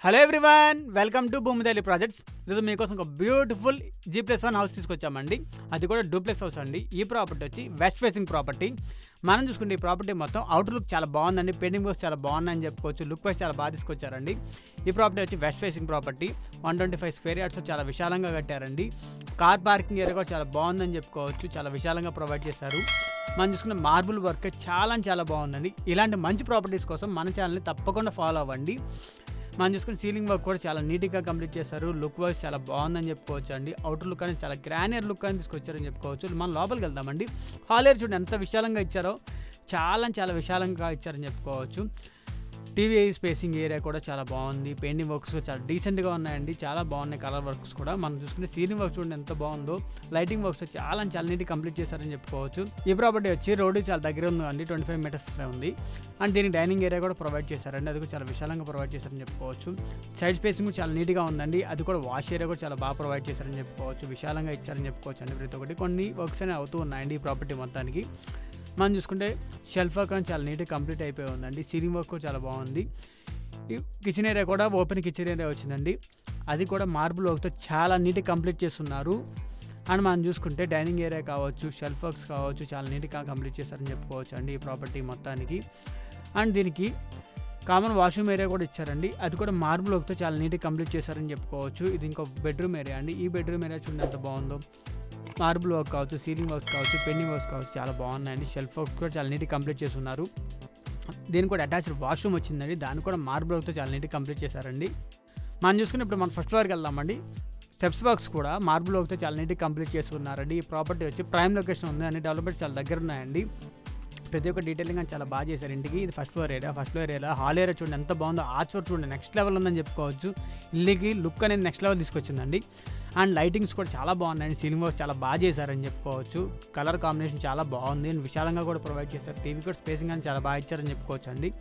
Hello everyone, welcome to భూమిదేలి projects. ఈరోజు మీకోసం ఒక బ్యూటిఫుల్ G+1 హౌస్ తీసుకొచ్చామండి. అది కూడా డూప్లెక్స్ హౌస్ అండి. ఈ ప్రాపర్టీ వచ్చి వెస్ట్ ఫేసింగ్ ప్రాపర్టీ. మనం చూసుకుంటే ఈ ప్రాపర్టీ మొత్తం అవుటర్ లుక్ చాలా బాగుందండి. పెయింటింగ్ వర్క్స్ చాలా బాగుందని చెప్పుకోవచ్చు. లుక్ వైజ్ చాలా బాగా తీసుకొచ్చారండి. ఈ ప్రాపర్టీ వచ్చి west facing property. 125 square yards చాలా విశాలంగా కట్టారండి. కార్ పార్కింగ్ ఏరియా కూడా చాలా బాగుందని చెప్పుకోవచ్చు. చాలా విశాలంగా ప్రొవైడ్ చేశారు. మనం చూసుకున్న మార్బుల్ వర్క్ చాలా బాగుందండి. ఇలాంటి మంచి ప్రాపర్టీస్ కోసం మన ఛానల్ని తప్పకుండా ఫాలో అవ్వండి. మనం చూసుకుని సీలింగ్ వర్క్ కూడా చాలా నీట్గా కంప్లీట్ చేశారు. లుక్ వైజ్ చాలా బాగుందని చెప్పుకోవచ్చు అండి. అవుటర్ లుక్ అనేది చాలా గ్రానియర్ లుక్ అని తీసుకొచ్చారని చెప్పుకోవచ్చు. మనం లోపలికి వెళ్దామండి. హాల్ ఏరియా చూడండి ఎంత విశాలంగా ఇచ్చారో, చాలా విశాలంగా ఇచ్చారని చెప్పుకోవచ్చు. టీవీ స్పేసింగ్ ఏరియా కూడా చాలా బాగుంది. పెయింటింగ్ వర్క్స్ చాలా డీసెంట్గా ఉన్నాయండి. చాలా బాగున్నాయి కలర్ వర్క్స్ కూడా. మనం చూసుకుంటే సీలింగ్ వర్క్స్ చూడండి ఎంత బాగుందో. లైటింగ్ వర్క్స్ చాలా నీట్గా కంప్లీట్ చేశారని చెప్పుకోవచ్చు. ఈ ప్రాపర్టీ వచ్చి రోడ్డు చాలా దగ్గర ఉందండి. 25 మీటర్స్ ఉంది. అండ్ దీనికి డైనింగ్ ఏరియా కూడా ప్రొవైడ్ చేశారండి. అది కూడా చాలా విశాలంగా ప్రొవైడ్ చేశారని చెప్పుకోవచ్చు. సైడ్ స్పేసింగ్ చాలా నీట్గా ఉందండి. అది కూడా వాష్ ఏరియా కూడా చాలా బాగా ప్రొవైడ్ చేశారని చెప్పుకోవచ్చు. విశాలంగా ఇచ్చారని చెప్పుకోవచ్చు అండి. ప్రతి ఒక్కటి కొన్ని వర్క్స్ అనేవి అవుతూ ఉన్నాయండి ఈ ప్రాపర్టీ మొత్తానికి. మనం చూసుకుంటే షెల్ఫ్ వర్క్ అని చాలా నీట్గా కంప్లీట్ అయిపోయి ఉందండి. సీలింగ్ వర్క్ కూడా చాలా బాగుంది. ఈ కిచెన్ ఏరియా కూడా ఓపెన్ కిచెన్ ఏరియా వచ్చిందండి. అది కూడా మార్బుల్ వర్క్తో చాలా నీట్గా కంప్లీట్ చేస్తున్నారు. అండ్ మనం చూసుకుంటే డైనింగ్ ఏరియా కావచ్చు, షెల్ఫ్ వర్క్స్ కావచ్చు, చాలా నీట్గా కంప్లీట్ చేశారని చెప్పుకోవచ్చు అండి ఈ ప్రాపర్టీ మొత్తానికి. అండ్ దీనికి కామన్ వాష్రూమ్ ఏరియా కూడా ఇచ్చారండి. అది కూడా మార్బుల్ వర్క్తో చాలా నీట్గా కంప్లీట్ చేశారని చెప్పుకోవచ్చు. ఇది ఇంకో బెడ్రూమ్ ఏరియా అండి. ఈ బెడ్రూమ్ ఏరియా చూడండి ఎంత బాగుందో. మార్బుల్ వర్క్ కావచ్చు, సీలింగ్ వర్క్స్ కావచ్చు, పెయింటింగ్ వర్క్స్ కావచ్చు, చాలా బాగున్నాయండి. షెల్ఫ్ వర్క్ కూడా చాలా నీట్గా కంప్లీట్ చేస్తున్నారు. దీనికి కూడా అటాచ్డ్ వాష్రూమ్ వచ్చిందండి. దాన్ని కూడా మార్బుల్ వర్క్తో చాలా నీట్గా కంప్లీట్ చేశారండి. మనం చూసుకుని ఇప్పుడు మనం ఫస్ట్ ఫ్లోర్కి వెళ్దామండి. స్టెప్స్ వర్క్స్ కూడా మార్బుల్ వర్క్తో చాలా నీట్గా కంప్లీట్ చేస్తున్నారండి. ఈ ప్రాపర్టీ వచ్చి ప్రైమ్ లొకేషన్ ఉంది అండి. డెవలప్మెంట్స్ చాలా దగ్గర ఉన్నాయండి. ప్రతి ఒక్క డీటెయిలింగ్ అని చాలా బాగా చేశారు ఇంటికి. ఇది first floor area. Hall area చూడండి ఎంత బాగుందో. ఆర్చ్ వర్క్ చూడండి నెక్స్ట్ లెవెల్ ఉందని చెప్పుకోవచ్చు. ఇల్లుకి లుక్ అనేది నెక్స్ట్ లెవెల్ తీసుకొచ్చిందండి. అండ్ లైటింగ్స్ కూడా చాలా బాగున్నాయండి. సీలింగ్ వర్క్ చాలా బాగా చేశారని చెప్పుకోవచ్చు. కలర్ కాంబినేషన్ చాలా బాగుంది. విశాలంగా కూడా ప్రొవైడ్ చేశారు. టీవీ కూడా స్పేసింగ్ అని చాలా బాగా ఇచ్చారని చెప్పుకోవచ్చు అండి.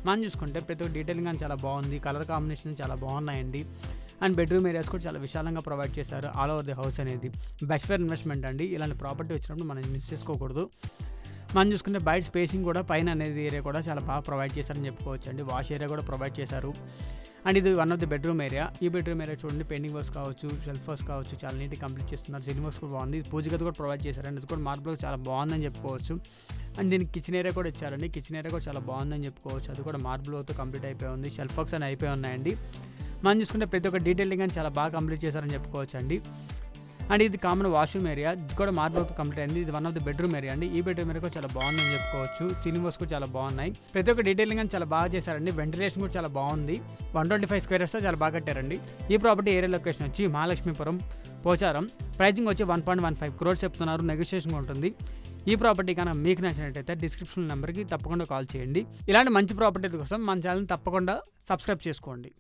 మనం చూసుకుంటే ప్రతి ఒక్క డీటెయిలింగ్ అని చాలా బాగుంది. కలర్ కాంబినేషన్ చాలా బాగున్నాయండి. అండ్ బెడ్రూమ్ ఏరియాస్ కూడా చాలా విశాలంగా ప్రొవైడ్ చేశారు. ఆల్ ఓవర్ ది హౌస్ అనేది బెస్ట్ ఫేర్ ఇన్వెస్ట్మెంట్ అండి. ఇలాంటి ప్రాపర్టీ వచ్చినప్పుడు మనం మిస్ చేసుకోకూడదు. మనం చూసుకుంటే బయట స్పేసింగ్ కూడా పైన అనేది ఏరియా కూడా చాలా బాగా ప్రొవైడ్ చేశారని చెప్పుకోవచ్చు అండి. వాష్ ఏరియా కూడా ప్రొవైడ్ చేశారు. అండ్ ఇది one of the bedroom area. ఈ బెడ్రూమ్ ఏరియా చూడండి పెయింటింగ్ వర్క్స్ కావచ్చు, షెల్ఫ్ వర్క్స్ కావచ్చు, చాలా నీట్గా కంప్లీట్ చేస్తున్నారు. సీలింగ్ వర్క్స్ కూడా బాగుంది. పూజ గది కూడా ప్రొవైడ్ చేశారండి. అది కూడా మార్బుల్ చాలా బాగుందని చెప్పుకోవచ్చు. అండ్ దీనికి కిచెన్ ఏరియా కూడా ఇచ్చారండి. కిచెన్ ఏరియా కూడా చాలా బాగుందని చెప్పుకోవచ్చు. అది కూడా మార్బుల్ వర్క్తో కంప్లీట్ అయిపోయి ఉంది. షెల్ఫ్ వర్క్స్ అని అయిపోయి ఉన్నాయండి. మనం చూసుకుంటే ప్రతి ఒక్క డీటెయిలింగ్ అని చాలా బాగా కంప్లీట్ చేశారని చెప్పుకోవచ్చు అండి. అండ్ ఇది కామన్ వాష్రూమ్ ఏరియా. ఇది కూడా మార్బుల్తో కంప్లీట్ అయింది. ఇది one of the bedroom area అండి. ఈ బెడ్రూమ్ ఏరియా కూడా చాలా బాగుందని చెప్పుకోవచ్చు. సీలింగ్ వర్క్స్ కూడా చాలా బాగున్నాయి. ప్రతి ఒక్క డీటెయిలింగ్ అని చాలా బాగా చేశారండి. వెంటిలేషన్ కూడా చాలా బాగుంది. 125 స్క్వేర్ యార్డ్స్తో చాలా బాగా కట్టారండి. ఈ ప్రాపర్టీ ఏరియా లొకేషన్ వచ్చి మహాలక్ష్మీపురం, పోచారం. ప్రైజింగ్ వచ్చి 1.15 crores చెప్తున్నారు. నెగోషియేషన్ ఉంటుంది. ఈ ప్రాపర్టీ కన్నా మీకు నచ్చినట్టయితే డిస్క్రిప్షన్ నెంబర్కి తప్పకుండా కాల్ చేయండి. ఇలాంటి మంచి ప్రాపర్టీ కోసం మన ఛానల్ని తప్పకుండా సబ్స్క్రైబ్ చేసుకోండి.